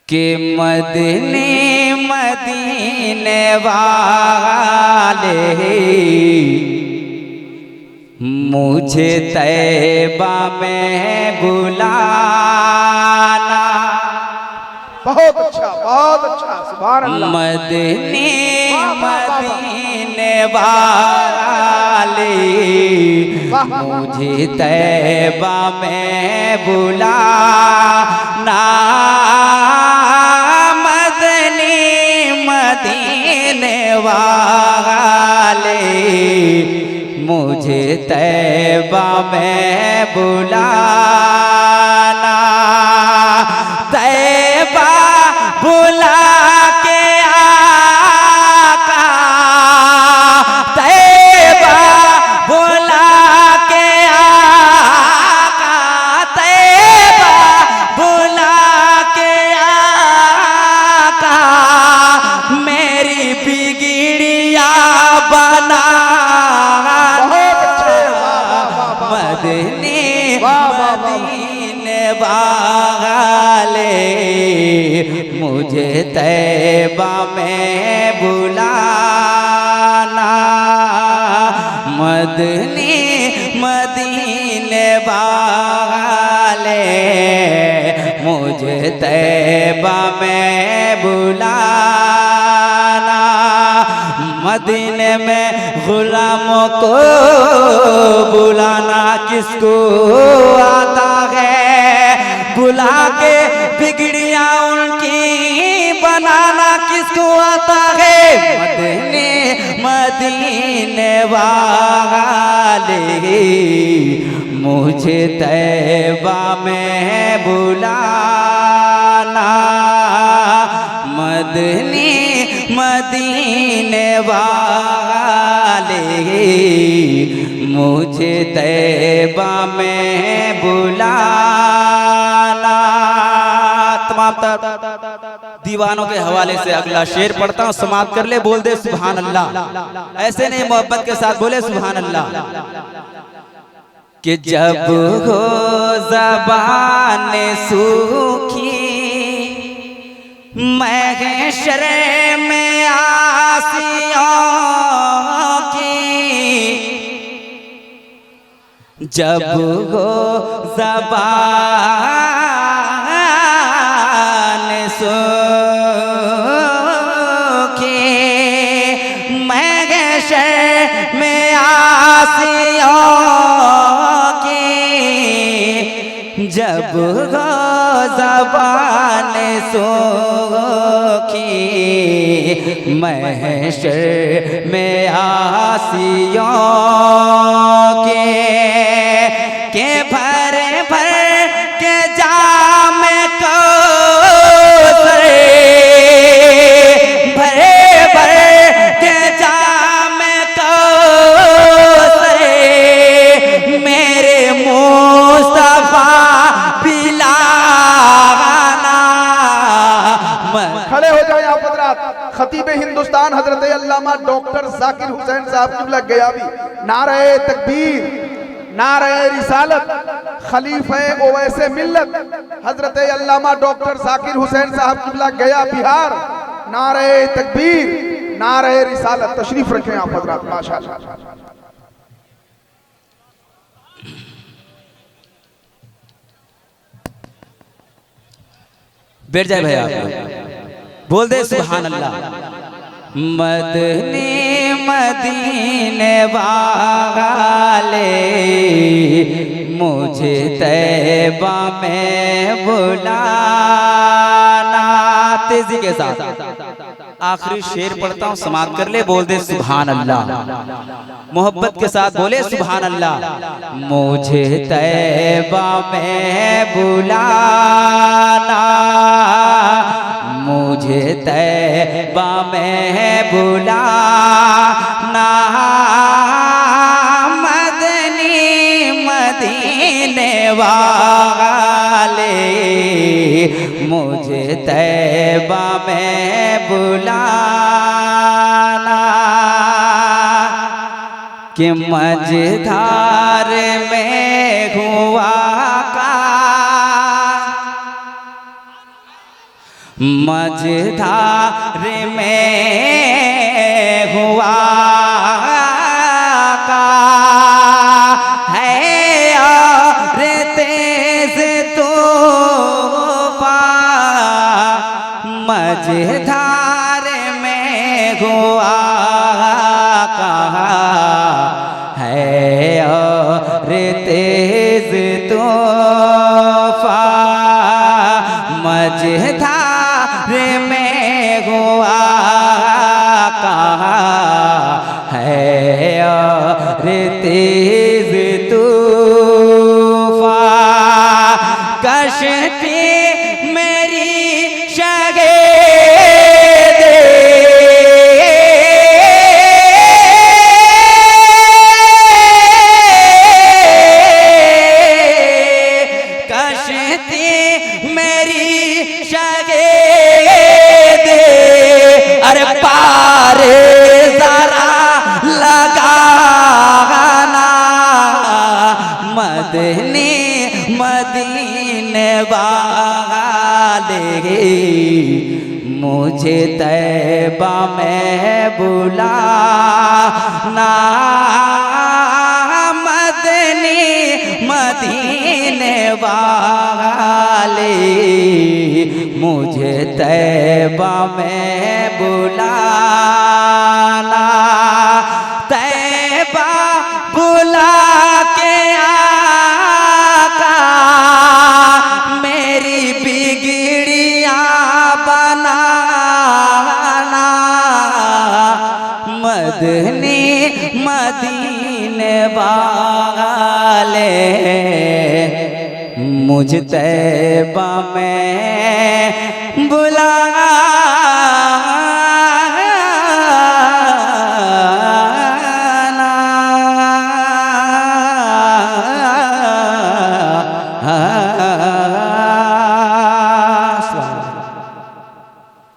कि मदीने मदीने वाले मुझे तैबा में बुलाना। बहुत अच्छा सुभान अल्लाह। मदीने मदीने वाले मुझे तैबा में बुलाना। मदीने मदीने वाले मुझे तैबा में बुलाना। तैबा बुला के आका, तैबा बुला के आका, तैबा बुला के आका मेरी बिगड़िया बना। मदीने मदीने वाले मुझे तैबा में बुलाना। मदीने मदीने वाले मुझे तैबा में बुलाना। मदीने में गुलामों को बुलाना किसको आता है, बुला के बिगड़ियां उनकी बनाना किसको आता है। मदीने मदीने वाले मुझे तैबा में बुलाना। मदीने मदीने वाले मुझे तैबा में बुलाना। तमाम दीवानों के हवाले से अगला शेर पढ़ता हूँ, समाप्त कर ले। बोल दे सुभान अल्लाह। ऐसे नहीं, मोहब्बत के साथ बोले सुभान अल्लाह। कि जब हो ज़बान सूखी महशर में आसियों की, जब हो ज़बान सूखी महशर में आसियों की, जब हो ज़बान सूखी महशर में आसियों के भर भर के जाम कौसर, भरे भर के जाम कौसर मेरे मुस्तफा पिलाना। खड़े हो जाए आप हजरात। खतीब हिंदुस्तान हजरत अल्लामा डॉक्टर जाकिर हुसैन साहब किबला गयावी, नारे तकबीर, नारे रिसालत, खलीफे ओवैसे मिल्लत हजरत अल्लामा डॉक्टर जाकिर हुसैन साहब किबला गया बिहार, नारे तकबीर, नारे रिसालत। तशरीफ रखें आप हजरात। माशाअल्लाह। बैठ जाए भैया, बोल दे सुभान अल्लाह। मदीने मदीने वाले मुझे तैबा में बुलाना। तेजी के साथ आखिरी शेर पढ़ता हूँ, समाप्त कर ले। बोल दे सुभान अल्लाह। मोहब्बत के साथ बोले सुभान अल्लाह। मुझे तैबा में बुलाना, मुझे तैबा में बुलाना। मदीने मदीने वाले मुझे तैबा में बुलाना। कि मझधार में हुआ का मझधार में हुआ का है और तेज तूफान, मझधार में हुआ का है और तेज तूफान, मझधार में हुआ कहा है और तेज तूफान, कश्ती मेरी शगे मदीने वाले मुझे तैबा में बुलाना, मदीने वाले मुझे तैबा में बुलाना, तैबा बुला के मेरी बिगड़िया बनाना, मदीने वाले मुझ तैबा में बुलाना। हाँ